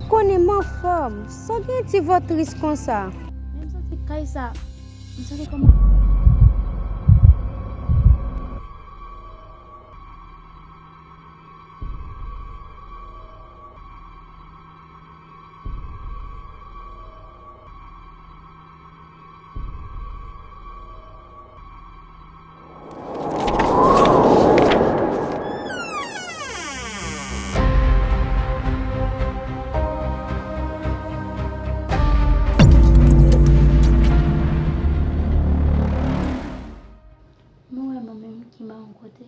Connais ma femme, sans bien tu vas triste comme ça. Même ça, c'est comme ça. Vous savez comment? Moi, moi-même qui m'a rencontré.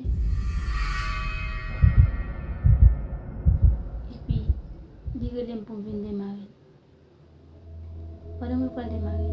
Et puis, dire que pour venir démarrer. Pendant que je parle démarrer.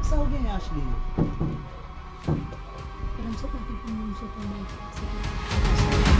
Sa ou gen Ashley? Alam sa bakit kung sa pamilya.